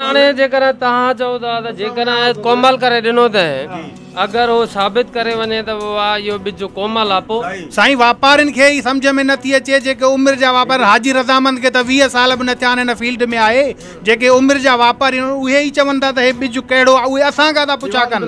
हाणे जेकर तव्हां चओ था त जेकर कोमल करे ॾिनो अथई अगर वो साबित करे वने त वाह यो बिज कोमल आहे पोइ साईं वापारिन खे ई सम्झ में नथी अचे जेके उमिरि जा वापारी हाजी रज़ामंद के त 20 साल बि न थिया आहिनि हिन फील्ड में आहे जेके उमिरि जा वापारी उहे ई चवनि था त हे बिज कहिड़ो आहे उहे असां खां था पुछा कनि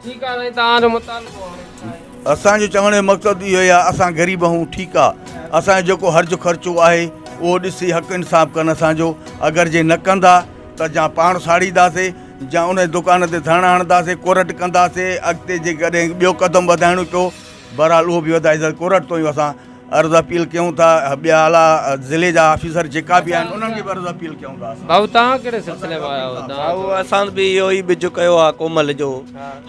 ठीकु आहे तव्हांजो मुतालिबो असांजो चवण जो मक़सदु इहो आहे असां ग़रीब आहियूं ठीकु आहे असांजो जेको हर्ज ख़र्चो आहे उहो ॾिसी हक़ इंसाफ़ कनि असांजो अगरि जे न कंदा त जा पाण साड़ींदासीं या उन दुकान ते धरना हणंदासीं कोरट कंदासीं अॻिते जेकॾहिं ॿियो क़दम वधाइणो पियो बहरहाल उहो बि वधाए कोरट तो ई असां अर्ज़ अपील कयूं था ॿिया आला ज़िले जा ऑफिसर जेका बि आहिनि उन्हनि खे बि अर्ज़ अपील कयूं था भाऊ तव्हां कहिड़े सिलसिले में आया हो भाऊ असां बि इहो ई बिज कयो आहे कोमल जो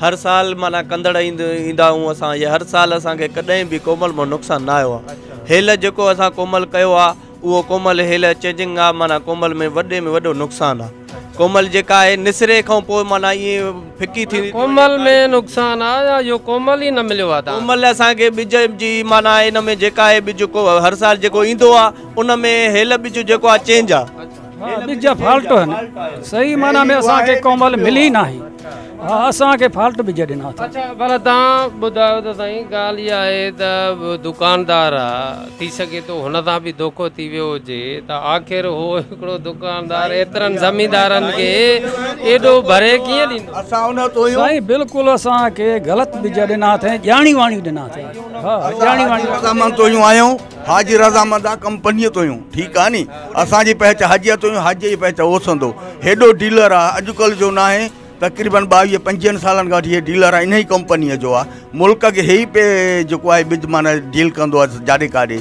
हर साल माना कंदड़ ईंदा आहियूं असां या हर साल असांखे कॾहिं बि कोमल में नुक़सानु न आयो आहे हेल जेको असां कोमल कयो आहे उहो कोमल हेल चेंजिंग आहे माना कोमल में वॾे में वॾो नुक़सानु आहे कोमल जेका आहे निसरे खां पोइ माना ईअं फिकी थी कोमल में नुक़सानु आहे या इहो कोमल ई न मिलियो आहे कोमल असांखे ॿिज जी माना इन में जेका आहे ॿिज को हर साल जेको ईंदो आहे उन में हेल ॿिज जेको आहे चेंज आहे ॿिज फाल्ट आहिनि सही माना में असांखे कोमल मिली न आहे हा असांखे फाल्ट ॿिज ॾिना अच्छा भला तव्हां ॿुधायो त साईं ॻाल्हि इहा आहे त दुकानदार आहे थी सघे थो हुन सां बि धोखो थी वियो हुजे त आख़िर हो हिकिड़ो दुकानदार एतिरनि ज़मींदारनि खे एॾो भरे कीअं ॾींदो असां उन तो साईं बिल्कुलु असांखे ग़लति ॿिज ॾिना अथई ॼाणी वाणी ॾिना अथई हा ॼाणी वाणी रज़ामंद तो आहियूं हाजी रज़ामंद आहे कंपनीअ तो ठीकु आहे नी असांजी पहचान हाजीअ तो हाजीअ जी पहचान ओसंदो हेॾो डीलर आहे अॼुकल्ह जो न आहे तक़रीबन 22-25 सालनि खां वठी इहे डीलर आहे इन ई कंपनीअ जो आहे मुल्क खे हे ई पे जेको आहे बिज माना डील कंदो आहे जाॾे काॾे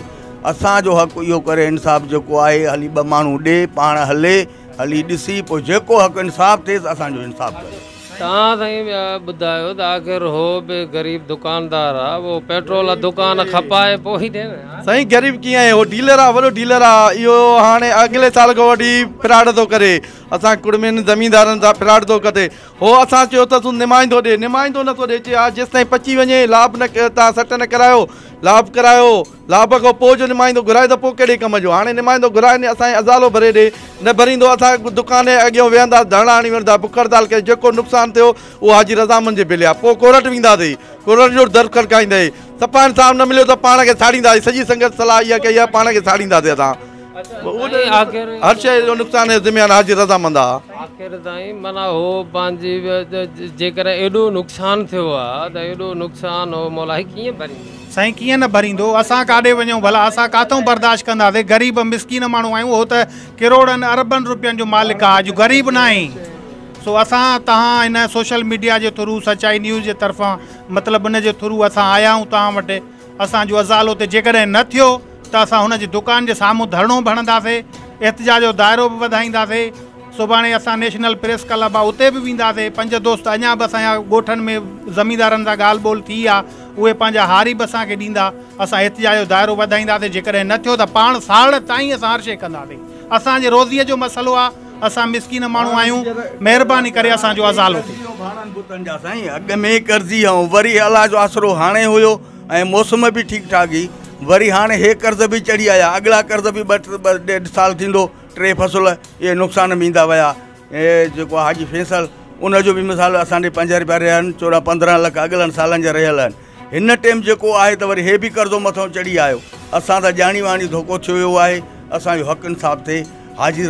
असांजो हक़ु इहो करे इंसाफ़ जेको आहे हली 2 माण्हू ॾे पाण हले हली ॾिसी पोइ जेको हक़ु इंसाफ़ थिएसि असांजो इंसाफ़ करे तव्हां साईं ॿुधायो त आख़िर हो बि ग़रीब दुकानदार आहे उहो पेट्रोल दुकान खपाए पोइ ई ॾिए न साईं ग़रीब कीअं आहे उहो डीलर आहे वॾो डीलर आहे इहो हाणे अॻिले साल खां वठी फ्रॉड थो करे असां कुड़मियुनि ज़मींदारनि सां फ्रॉड थो करे हो असां चयो त तूं निमाइंदो ॾे निमाइंदो नथो ॾे चए हा जेसिताईं पची वञे लाभ न तव्हां सट न करायो लाभ करायो लाभ खां पोइ जो निमाइंदो घुराए त पोइ कहिड़े कम जो हाणे निमाइंदो घुराए ने असांखे अज़ालो भरे ॾे न भरींदो असां दुकान जे अॻियां वेहंदा धरना हणी वेंदा बुख हड़ताल खे जेको नुक़सानु थियो उहो हाजी रज़ामंद जे बिल आहे पोइ कोरट वेंदासीं कोरट जो दर खड़काईंदासीं सफ़ा इंसाफ़ न मिलियो त पाण खे साड़ींदासीं सॼी संगत सलाह इहा कई आहे पाण खे साड़ींदासीं असां हर शइ जो नुक़सानु ज़िम्मेवार हाजी रज़ामंद आहे आख़िर ताईं माना हो पंहिंजी जेकर एॾो नुक़सानु थियो आहे त एॾो नुक़सानु हो मौला कीअं भरींदो साईं कीअं न भरींदो असां काॾे वञूं भला असां काथऊं बर्दाश्त कंदासीं ग़रीब मिसकीन माण्हू आहियूं हो त किरोड़नि अरबनि रुपयनि जो मालिक आहे अॼु ग़रीब न आहे सो असां तव्हां हिन सोशल मीडिया जे थ्रू सचाई न्यूज़ जे तरफ़ां मतिलबु उन जे थ्रू असां आया आहियूं तव्हां वटि असांजो अज़ालो ते जेकॾहिं न थियो त असां हुनजी दुकान जे साम्हूं धरणो भरंदासीं एतिजाज जो दाइरो बि वधाईंदासीं सुभाणे असां नेशनल प्रेस क्लब आहे उते बि वेंदासीं 5 दोस्त अञा बि असांजा ॻोठनि में ज़मींदारनि सां ॻाल्हि ॿोल थी आहे उहे पंहिंजा हारी बि असांखे ॾींदा असां एतिजाज जो दाइरो वधाईंदासीं जेकॾहिं न थियो त पाण साड़ ताईं असां हर शइ कंदासीं असांजे रोज़ीअ जो मसइलो आहे असां मिसकीन माण्हू आहियूं महिरबानी करे असांजो अज़ालो थिए साईं अॻ में कर्ज़ी ऐं वरी अलाह जो आसरो हाणे हुयो ऐं मौसम बि ठीकु ठाक हुई वरी हाणे हे कर्ज़ बि चढ़ी आया अॻिला कर्ज़ बि 2-1.5 साल थींदो 3 फसल इहे नुक़सान में ईंदा विया हे जेको हाजी फैसल उनजो बि मिसाल असांजे 5 रुपया रहिया आहिनि 14-15 लख अॻिलनि सालनि जा रहियल आहिनि हिन टाइम जेको आहे त वरी हे बि कर्ज़ो मथां चढ़ी आयो असां त ॼाणी वाणी धोखो थियो वियो आहे असांजो हक़ इंसाफ़ थिए हाजी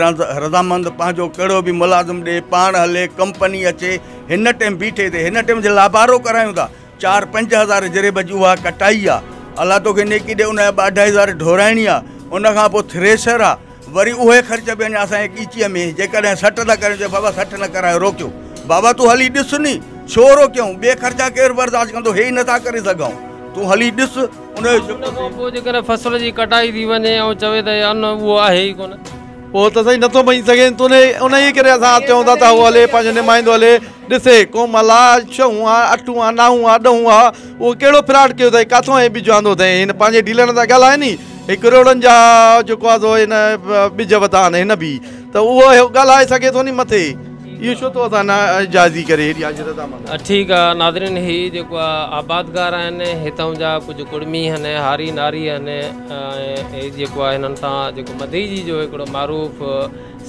रज़ामंद पंहिंजो कहिड़ो बि मुलाज़िम ॾे पाण हले कंपनी अचे हिन टाइम बीठे ते हिन टाइम जे लाभारो करायूं था 4-5 हज़ार जरेब जी उहा कटाई आहे अलाह तोखे नेकी ॾे उनजा 2-2.5 ढोराइणी आहे उनखां पोइ थ्रेशर आहे वरी उहे ख़र्च बि अञा असांजे कीचीअ में जेकॾहिं सट था करियूं त बाबा सट न करायो रोकियो बाबा तूं हली ॾिस नी छो रोकियूं ॿिए ख़र्चा केरु बर्दाश्त कंदो हे ई नथा करे सघूं तूं हली ॾिस उनजो पोइ जेकर फसल जी कटाई थी वञे ऐं चवे त अन्न उहो आहे ई कोन पोइ त साईं नथो पई सघे उन ई करे असां चऊं था त उहो हले पंहिंजो निमाइंदो हले ॾिसे कोमल आहे 6 आहे 8 आहे 9 आहे 10 आहे उहो कहिड़ो फ्रॉड कयो अथई किथां हे बिज आंदो अथई हिन पंहिंजे डीलरनि सां ॻाल्हाए नी 1 करोड़नि जा जेको आहे हिन बिज वरिता आहिनि हिन बि त उहो ॻाल्हाए सघे थो नी मथे इहो छो थो असां न जाइज़ी करे हेॾी हाज़िर था माना। ठीकु आहे नादरीन, ही जेको आहे आबादगार आहिनि, हितां जा कुझु कुड़मी आहिनि, हारी नारी आहिनि, ऐं जेको आहे हिननि सां जेको मदीजी जो हिकिड़ो मारूफ़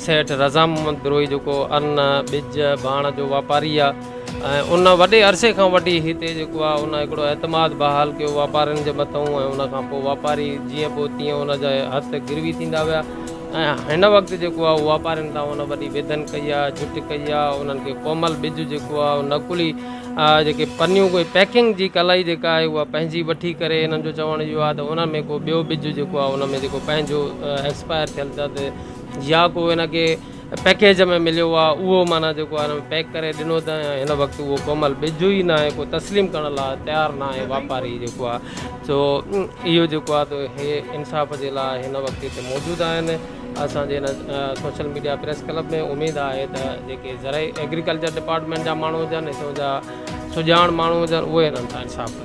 सेठ रज़ा मोहम्मद बिरोई जेको अन्न ॿिज बाण जो वापारी आहे, ऐं उन वॾे अरसे खां वठी हिते जेको आहे उन हिकिड़ो एतमाद बहाल कयो वापारियुनि जे मथां, ऐं उन खां पोइ वापारी जीअं पोइ तीअं उन जा हथ गिरवी थींदा विया, ऐं हिन वक़्तु जेको आहे उहो वापारियुनि तां उन वॾी वेदन कई आहे, झुट कई आहे, उन्हनि खे कोमल ॿिज जेको आहे नकुली जेके पनियूं कोई पैकिंग जी कलाई जेका आहे उहा पंहिंजी वठी करे हिननि जो चवण इहो आहे त उन में को ॿियो ॿिज जेको आहे उन में जेको पंहिंजो एक्सपायर थियलु अथसि या को हिनखे पैकेज में मिलियो आहे उहो माना जेको आहे पैक करे ॾिनो त हिन वक़्तु उहो कोमल ॿिज ई न आहे, को तस्लीम करण लाइ तयारु न आहे वापारी जेको आहे। सो इहो जेको आहे त हे इंसाफ़ जे लाइ हिन वक़्तु हिते मौजूदु आहिनि असांजे हिन सोशल मीडिया प्रेस क्लब में। उमेदु आहे त जेके ज़राई एग्रीकल्चर डिपार्टमेंट जा माण्हू हुजनि, हितां जा सुञाण माण्हू हुजनि, उहे हिननि सां इंसाफ़